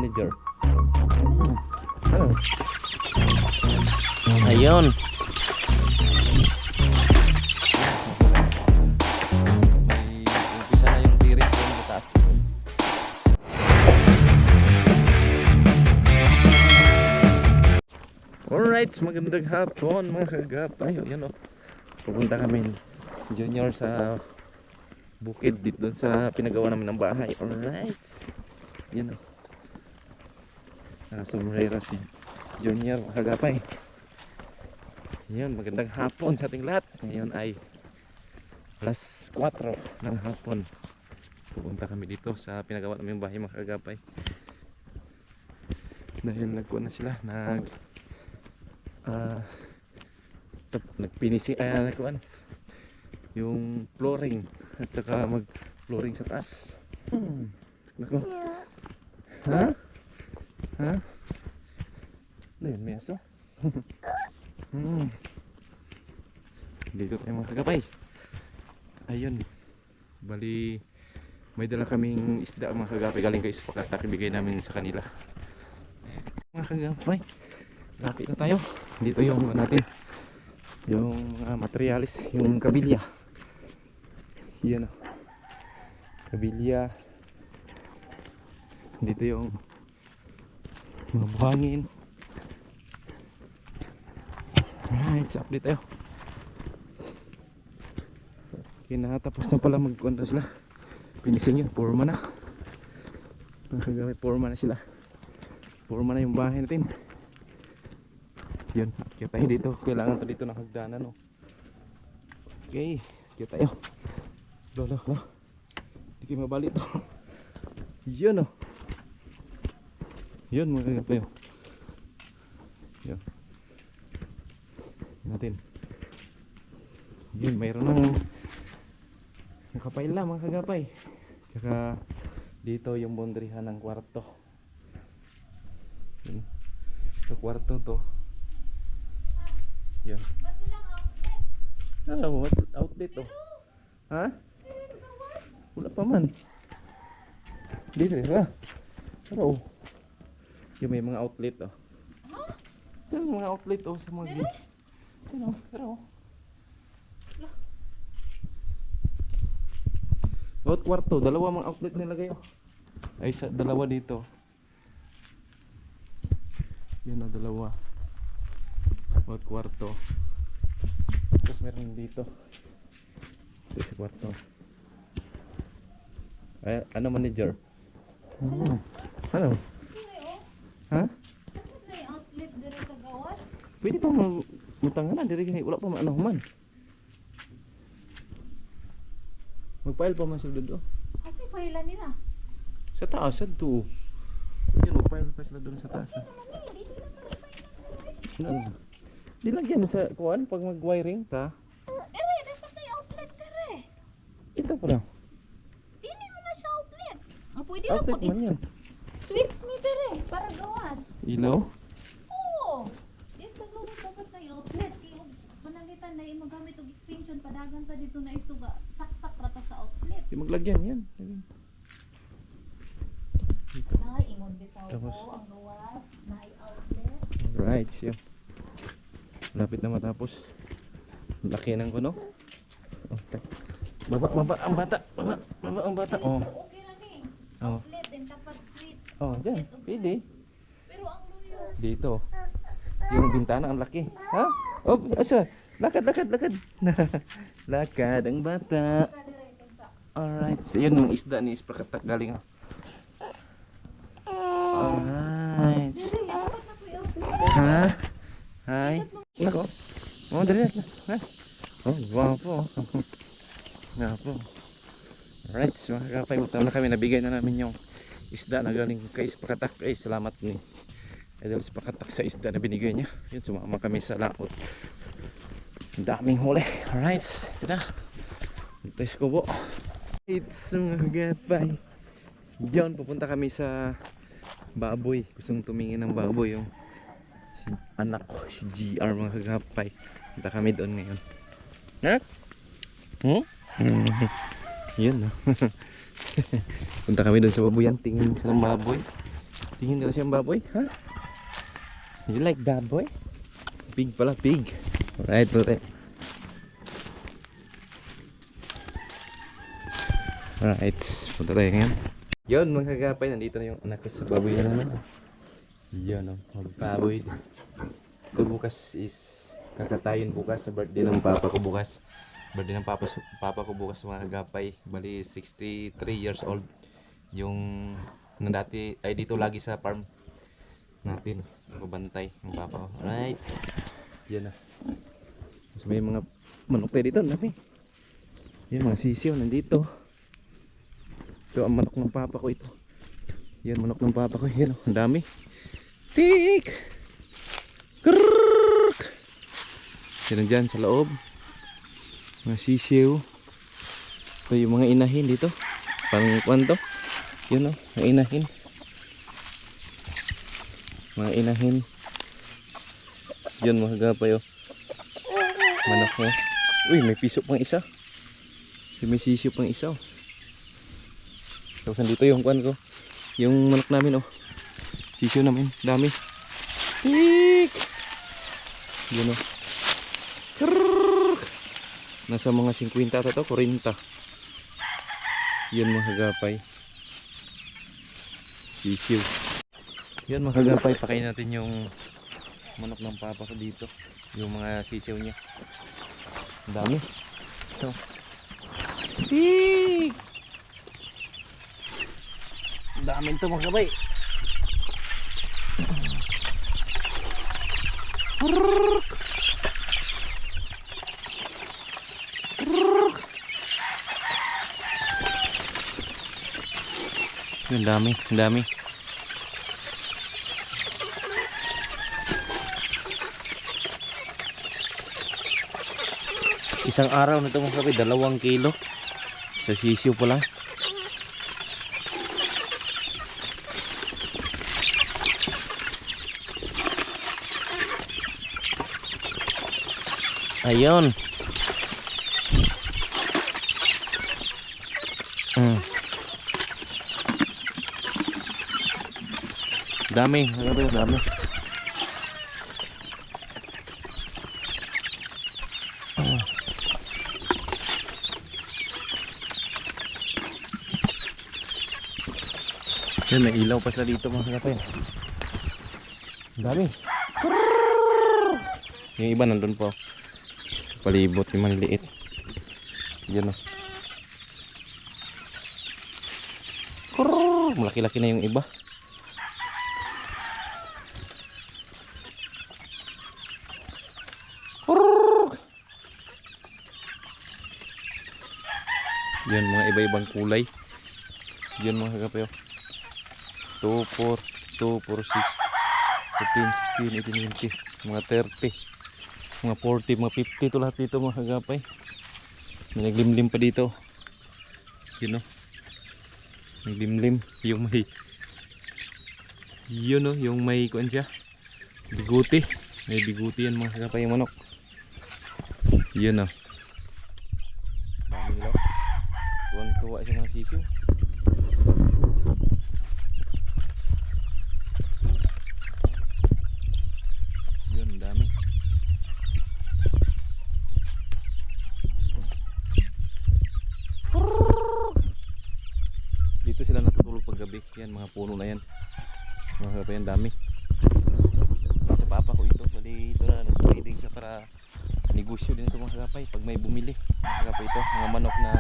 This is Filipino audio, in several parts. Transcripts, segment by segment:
manager. Ano? Ayun. May umpisa na yung tiris doon sa taas. Alright, magandang hapon mga kagapay. Ayan o. Pupunta kami Junior sa bukid dito sa pinagawa namin ng bahay. Alright. Yan o. Sombrero si Junior mga kagapay. Yan, magandang hapon sa ating lahat. Ngayon ay alas 4 ng hapon. Pupunta kami dito sa pinagawa namin bahay mga kagapay. Dahil nagkuha na sila, nagpinising nagkuhan yung flooring at saka mag flooring sa taas. Nako. Ha? Ha? Ano yun, meso? Dito tayo mga kagapay. Ayun, bali may dala kaming isda mga kagapay galing kay Ispakat, ibigay namin sa kanila mga kagapay. Lapit na tayo. Dito yung natin yung mga materialis, yung kabilya. Yan o, kabilya. Dito yung mga buhangin. Alright, sa update tayo. Kinatapos na pala magkuhan sila. Finishing yun, forma na. Magagamit forma na sila. Forma na yung bahay natin. Yun, kaya tayo dito. Kailangan pa dito ng hagdanan, no? Okay, kaya tayo. Lolo. Hindi kayo mabali to. Yun, no? Yun, mga kagapay. Yun natin. Yun, mayroon ng nakapaila mga kagapay. Tsaka dito yung bondrihan ng kwarto. Yun. Ito kwarto to. Yun. Ano, outlet to? Ha? Wala pa man. Dito ha? Pero yung may mga outlet to. Yung mga outlet to sa mga pero bawat kwarto, dalawa mga outlet nilagay oh. Ay sa dalawa dito. Yan o, dalawa bawat kwarto. Tapos meron dito sa kwarto. Ay, ano manager? Ano? Ha? Outlet dire sa gawas. Pwede pa mutangan diri gani, wala pa maano man. Magpail pa man sila doon. Kasi paila nila. Sa taas to. Yan, magpail pa sila doon sa taas. Ano? Dilagyan sa kuan pag mag-wiring ta. Dire, dapat may outlet dire. Ito pa na. Dili mo na siya outlet. Pwede na Outlet po. man yan. Switch ni dire para gawas. Ilaw? Oo. Dito gawas dapat may outlet. Yung manangitan na magamit og extension padagan ta dito na isuga. Saksak ra ta sa outlet. Di maglagyan yan. Dito. Ay, imong bitaw Tapos? ko ang gawas na outlet. Alright, siya. Lapit na matapos. Laki ng kuno. Okay. Baba ang bata. Baba ang bata. Oh. Okay ra ni. Oh. Outlet din dapat switch. Oh, diyan. Pwede. Pero ang luyo. Dito. Yung bintana ang laki. Ha? Oh, asa? Lakad. Lakad ang bata. Alright. So, yun yung isda ni Ispakat galing. Alright. Ha? Hi. Nako. Oh, dali na. Ha? Oh, guwapo. Guwapo. Alright, so mga kagapay, na kami, nabigay na namin yung isda na galing kay Ispakat. Ay, salamat ni Idol Ispakat sa isda na binigay niya. Yun, sumama kami sa laot. Daming huli. Alright, ito na. Ito is kubo. It's mga kagapay. Yun, pupunta kami sa baboy. Gustong tumingin ng baboy yung anak ko, si GR mga kagapay. Punta kami doon ngayon. Ha? Yun no. Punta kami doon sa baboyan. Tingin sa ng baboy. Tingin nila siyang baboy, ha? You like that, boy? Pig pala, pig. Alright, brother. Alright, punta tayo ngayon. Yun, mga kagapay, nandito na yung anak ko sa baboy na naman. Yun, magbaboy. Ito bukas is kakatayin bukas sa birthday ng papa ko bukas. Birthday ng papa ko bukas, mga kagapay. Bali, 63 years old. Yung na dati ay dito lagi sa farm natin, babantay yung papa ko. Alright, yan na. So, may mga manok tayo dito, dami. Yan, mga sisiw nandito. Ito ang manok ng papa ko ito. Yan, manok ng papa ko. Yan, ang dami. Tik! Krrrk! Yan dyan sa loob. Mga sisiw. Ito yung mga inahin dito. Pang kwanto. Yun o, mga inahin. Mga inahin. Yun, mga gapay o. Manok mo. Uy, may piso pang isa. May sisiw pang isa o. Tapos nandito yung kwan ko. Yung manok namin o. Sisiw namin, dami. Tik! Yun o. Krrrr! Nasa mga 50 ata to, 40. Yun, mga gapay. Sisiw. Yan, mga kagapay, pakain natin yung manok ng papa ko dito. Yung mga sisiw niya. Ang dami. Ito. Tik! Ang dami ito, mga kagapay. Ang dami, ang dami. Isang araw na ito, mga kapit, 2 kilo sa sisiw pa lang. Ayun. Dami, dami. Yan, may ilaw pa sila dito, mga kapay. Dami. Yung iba nandun po. Palibot yung maliliit. Yan o. Malaki-laki na yung iba. Yan, mga iba-ibang kulay. Yan, mga kapay. 2, 4, 2, 4, 6, 15, 16, 18, 20, mga 30, mga 40, mga 50 ito lahat dito, mga kagapay. May naglimlim pa dito. Yun o. Naglimlim. Yung may, yun o, yung may kuan siya, biguti. May biguti yan, mga kagapay, yung manok. Yun o. Dami lang. Tuwan-tuwa siya, mga sisiw. Dami. Dito sila natutulog pag gabi. Yan, mga puno na yan. Mga kapay, yan dami. Sa papa ko ito, bali ito na nag-breeding siya para negosyo din ito, mga kapay. Pag may bumili, mga kapay, ito mga manok na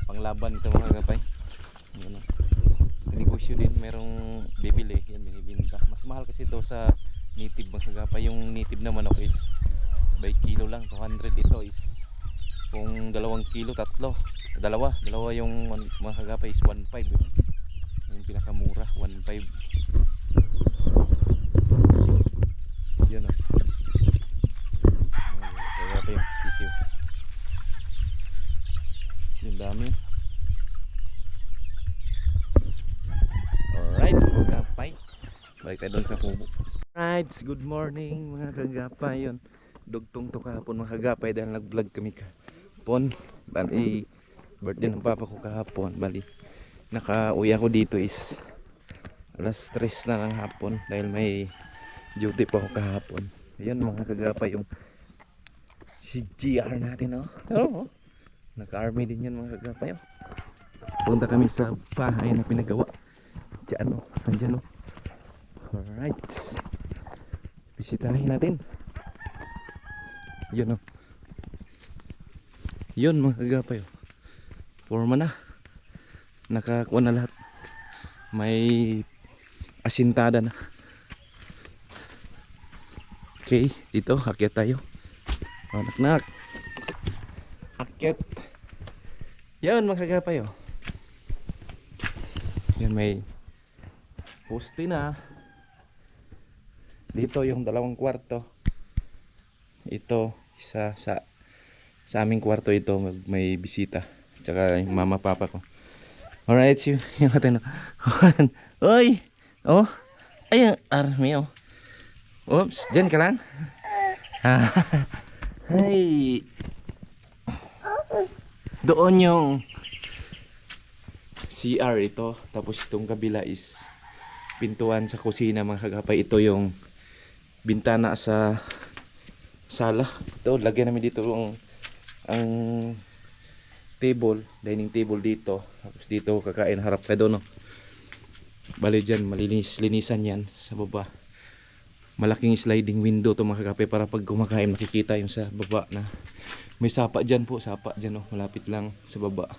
panglaban ito, mga kapay. Negosyo din, merong bibili, yan binibinta. Mas mahal kasi ito sa native, mga kagapay. Yung native na manok is by kilo lang, 200. Ito is kung 2 kilo, 3, dalawa yung mga kagapay is 1.5. Yung pinakamura, 1.5. Yun o. Kagapay yung sisiw. Yung dami. Alright, kagapay, balik tayo doon sa kubo. Right, good morning, mga kagapay. Yun, dugtong to kahapon, mga kagapay, dahil nag-vlog kami kahapon. Bali, birthday ng papa ko kahapon. Bali, naka-uwi ako dito is Alas 3 na ng hapon dahil may duty pa ako kahapon. Ayan mga kagapay yung si GR natin, oh. Oo. Naka-army din yan mga kagapay, oh. Punta kami sa bahay na pinagawa. Diyan, oh. Andyan, oh. Alright. Bisitahin natin. Yun, oh. Yun mga kagapay, oh. Forma na. Nakakuha na lahat. May asintada na. Okay, dito akyat tayo. Nak-nak. Akyat. Yan mga kagapay, oh. Yan may poste na. Dito yung 2 kwarto. Ito isa sa aming kwarto ito, may bisita. Tsaka yung mama papa ko. Alright, yung atin. Oy! Oh! Ay, army, oh. Oops, dyan ka lang. Hey! Doon yung CR ito. Tapos itong kabila is pintuan sa kusina mga kagapay. Ito yung bintana sa sala. Ito, lagyan namin dito ang table, dining table dito. Tapos dito kakain, harap ka doon, no? Bali dyan, linisan yan sa baba. Malaking sliding window to mga kagapay para pag kumakain makikita yung sa baba na may sapa dyan po, sapa dyan, oh, malapit lang sa baba.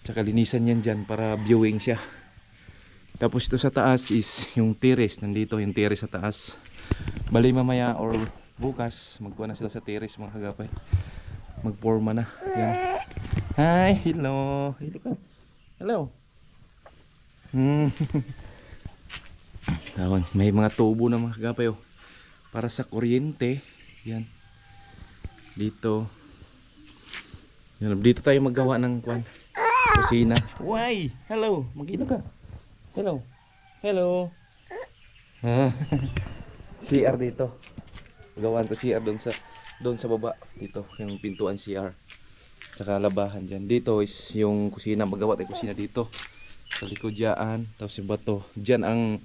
Tsaka linisan yan dyan para viewing siya. Tapos ito sa taas is yung terrace, nandito yung terrace sa taas. Bali mamaya or bukas magkuha na sila sa terrace mga kagapay. Magporma na. Yan. Hi, hello. Hello. Tawon, may mga tubo na mga kagapay, oh. Para sa kuryente. Yan. Dito. Yan, dito tayo maggawa ng kusina. Why? Hello. Mag-ilo ka. Hello. Hello. CR dito. Gawan to CR doon sa baba. Dito yung pintuan CR. Tsaka labahan dyan. Dito is yung kusina. Magawa tayo kusina dito. Sa likod dyan. Tapos yung bato. Dyan ang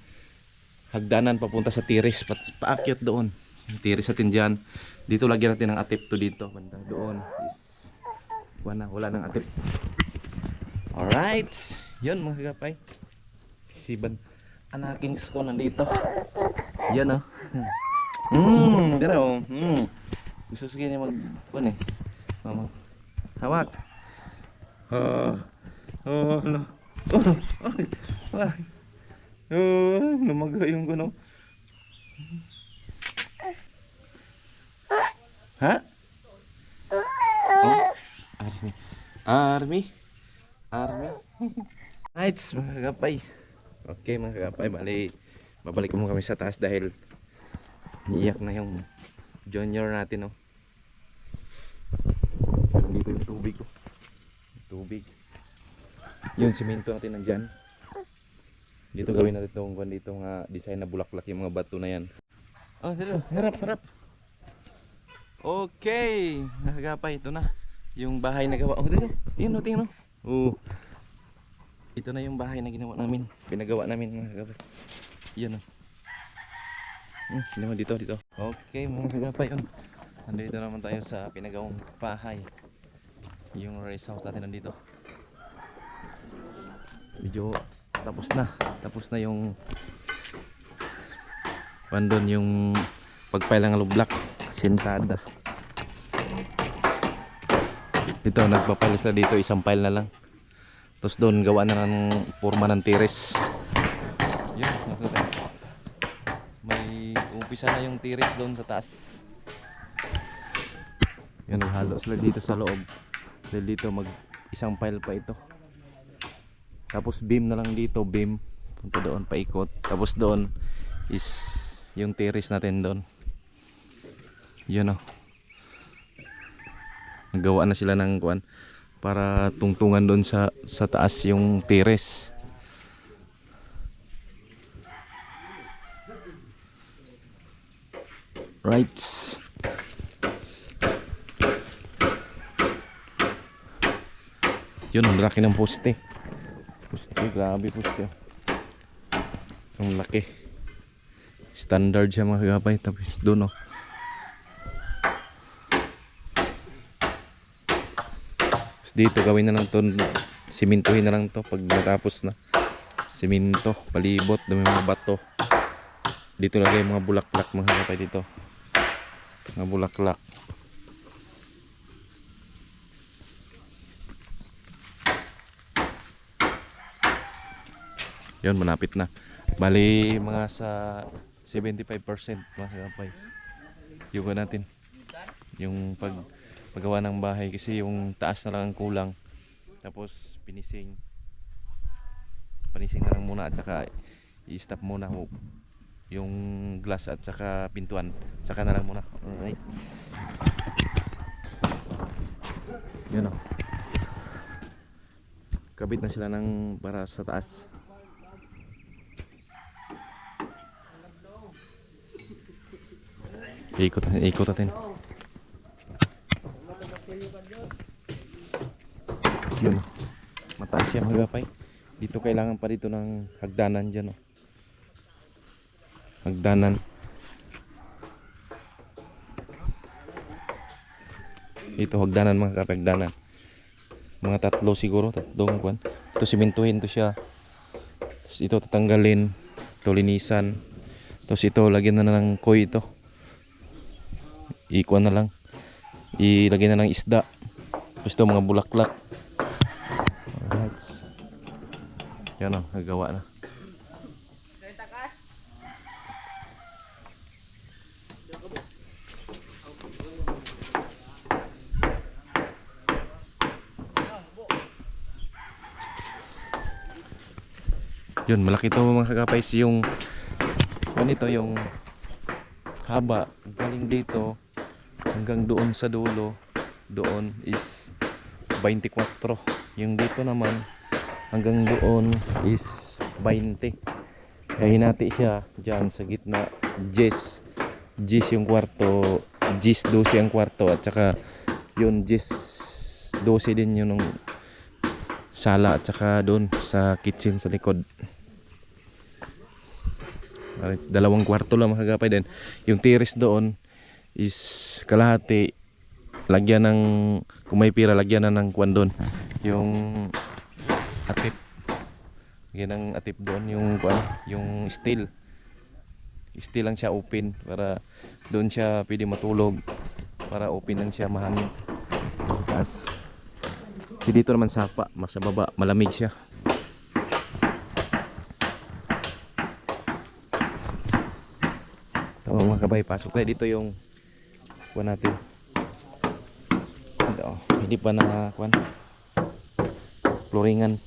hagdanan papunta sa tiris. Paakyat doon. Yung tiris natin dyan. Dito lagyan natin ng atip to dito. Banda doon is wala nang atip. Alright. Yun mga kagapay. Siban. Anaking ko nandito. Yan, oh. Gano'n, oh. Gusto sige niya mag-pun, eh. Mama. Hawak. No. Lumaga yung gano'n. Ha? Oh, Army. Right, mga kagapay. Okay mga kagapay, babalik mo kami sa taas dahil niiyak na yung junior natin, oh. Dito yung tubig, oh. Tubig. Yung simento natin nandyan. Dito gawin natin itong design na bulaklak, yung mga bato na yan. Oh, dito, harap. Okay, mga kagapay, ito na yung bahay na gawa. Oh, dito, tingnan. Oh. Ito na yung bahay na pinagawa namin mga kagapay. Yan, oh. Dito. Okay mga kagapay, oh. Nandito naman tayo sa pinagawang bahay. Yung rest house natin nandito. Medyo tapos na yung pandon yung pagpailang ng lublak, sintada. Ito nagpapalis na dito, isang pile na lang. Tapos doon gawa na ng forma ng tiris. Yun, may umpisa na yung tiris doon sa taas. Yan, naghalo sila dito sa loob. Dahil dito isang pile pa ito. Tapos beam na lang dito, beam. Punta doon, paikot. Tapos doon is yung tiris natin doon. Yun, oh. Nagawa na sila ng kuan para tungtungan doon sa taas yung tiris. Right. Yun, ang laki ng poste. Grabe poste. Ang laki. Standard siya mga kagapay. Tapos doon oh. Tapos dito gawin na lang to. Simintuhin na lang to pag natapos na. Siminto, palibot, dumi mga bato. Dito lagay mga bulaklak mga kagapay dito. Mga bulaklak. Yun, malapit na. Bali mga sa 75% mga kagapay. Yung natin. Yung paggawa ng bahay kasi yung taas na lang ang kulang. Tapos finishing. Finishing na lang muna at saka i-stop muna yung glass at saka pintuan. Saka na lang muna. Alright. Yun o. Kabit na sila ng para sa taas. Ikot natin. Yun. Mataas siya mga gapay. Dito kailangan pa dito ng hagdanan dyan oh. Hagdanan. Ito hagdanan mga gapay, hagdanan. Mga tatlo siguro, tatlong kwan. Ito simintuhin to siya. Tapos ito tatanggalin. Ito linisan. Tapos ito lagyan na ng koy ito. Ikuan na lang. Ilagay na ng isda. Tapos ito mga bulaklak. Alright. Yan o, nagawa na. Yun, malaki to mga kagapay. Yung ganito yung haba galing dito hanggang doon sa dulo, doon is 24. Yung dito naman hanggang doon is 20. Kaya hinati siya dyan sa gitna. 10 yung kwarto, 12 ang kwarto, at saka yun 12 din yun ng sala, at saka doon sa kitchen sa likod. Dalawang kwarto lang mga kagapay din. Yung terrace doon is kalahati. Lagyan ng, kung may pira, lagyan na ng kwan doon. Yung atip. Lagyan ng atip doon. Yung kwan, yung steel. Steel lang siya, open. Para doon siya pwede matulog. Para open lang siya, mahangin. Tapos dito naman sapa, mas sa baba, malamig siya. Mga kabay, pasok tayo dito yung kuwan natin. Hindi pa na kuwan floringan.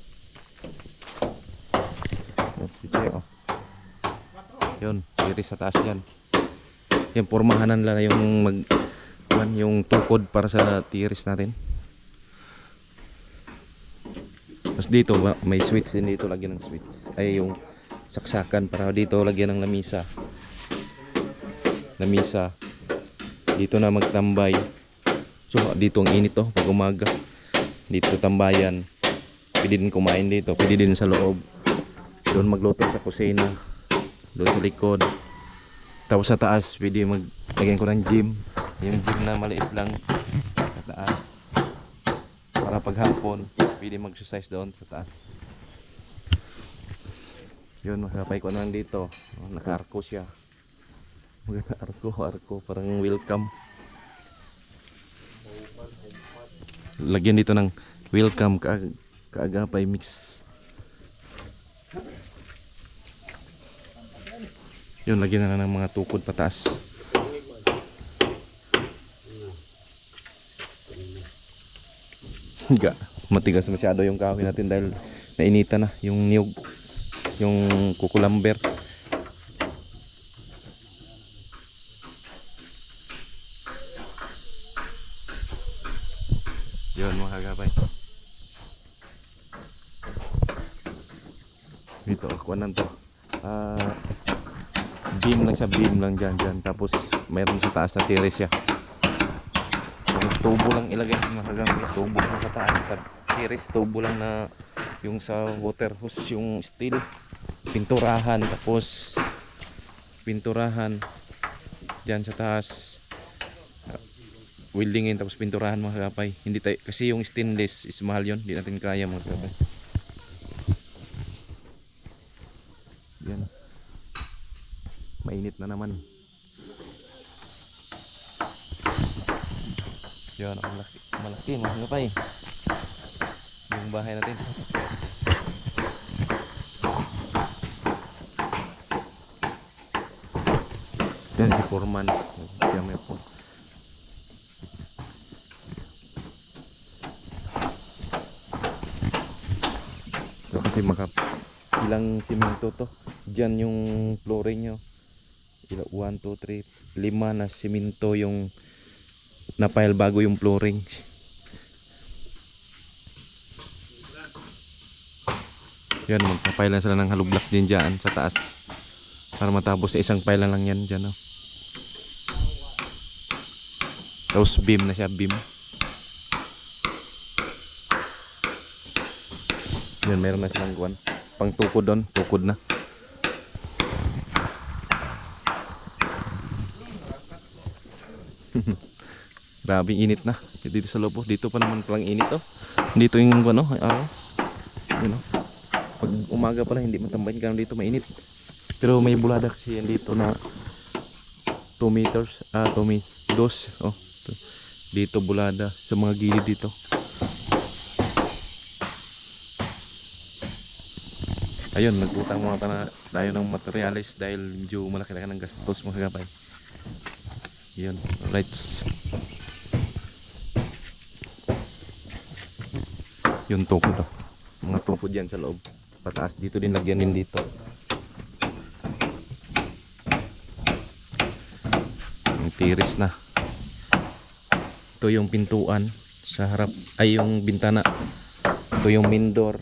Yun, diri sa taas yan. Yung pormahanan lang yung kuwan, yung tukod para sa tiris natin. Tapos dito may switch din dito, lagyan ng switch. Ay yung saksakan para dito lagyan ng lamisa. Dito na magtambay. So dito ang init to pag umaga. Dito tambayan. Pwede din kumain dito, pwede din sa loob. Doon magluto sa kusina. Doon sa likod. Tapos sa taas pwede maglagyan ko ng gym. Yung gym na maliit lang sa taas. Para paghapon pwede mag-exercise doon sa taas. Yun, makapay ko na dito. Naka-arko siya. Arko parang welcome. Lagyan dito ng welcome kaagapay mix. Yun, lagyan na ng mga tukod pataas. Higa, matigas masyado yung kahoy natin dahil nainitan na yung niyog, yung kukulamber. Yun mga kagapay. Dito ako nan to. Beam lang siya, beam lang dyan. Tapos mayroon sa taas na terrace siya. Yung tubo lang ilagay mga kagapay. Tubo lang sa taas. Sa terrace tubo lang na yung sa water hose, yung steel. pinturahan, tapos pinturahan dyan sa taas, weldingin, tapos pinturahan mga kagapay. Hindi tayo, kasi yung stainless is mahal yun, hindi natin kaya mga kagapay. Yan, mainit na naman. Yan, malaki, malaki mga kagapay yung bahay natin. Yan si Foreman. Yan may po. So, kasi ilang simento to. Diyan yung flooring nyo. 1, 2, 3, 5 na simento yung napile bago yung flooring. Yan, magpapile na sila ng hollow block din dyan sa taas. Para matapos sa isang pile lang yan dyan. Oh. Tapos beam na siya, beam. Yan, meron na silang guwan. Pang tukod doon, tukod na. Grabe init na. Dito sa loob, dito pa naman palang init oh. Dito yung ano, araw. You know. Pag umaga pala hindi matambayin ka dito, mainit. Pero may bulada kasi yan dito na 2 meters, 2 meters, oh. Dito bulada sa mga gilid dito. Ayun, nagutang muna tayo ng materialis dahil medyo malaki-laki ng gastos mga kagapay. Yun, right. Yung tukod oh. Mga tukod yan sa loob. Pataas dito din, lagyan din dito. Yung tiris na. Ito yung pintuan sa harap, ay yung bintana. Ito yung main door,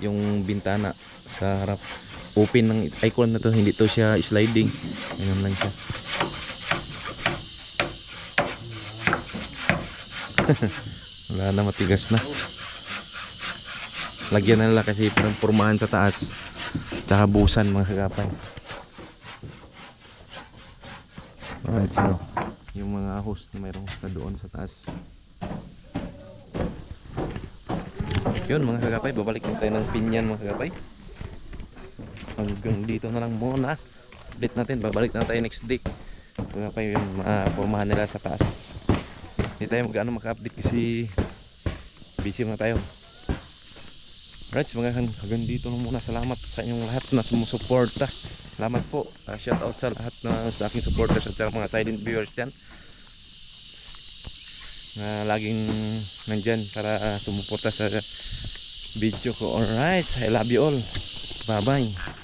yung bintana sa harap. Open ng icon na to, hindi to siya sliding. Ganun lang siya. Wala na, matigas na. Lagyan na nila kasi parang pormahan sa taas. Tsaka busan mga kagapay. Alright, so yung mga ahos na mayroong na doon sa taas. Yun mga kagapay, babalik na tayo ng pinyan mga kagapay. Hanggang dito na lang muna. Update natin, babalik na tayo next day. Kagapay yung pormahan nila sa taas. Hindi tayo mag-ano maka-update kasi busy na tayo. Alright, mga hanggang dito na muna. Salamat sa inyong lahat na sumusuporta. Salamat po. Shout out sa lahat na sa aking supporters at sa mga silent viewers dyan na laging nandyan para sumuporta sa video ko. Alright, I love you all. Bye bye.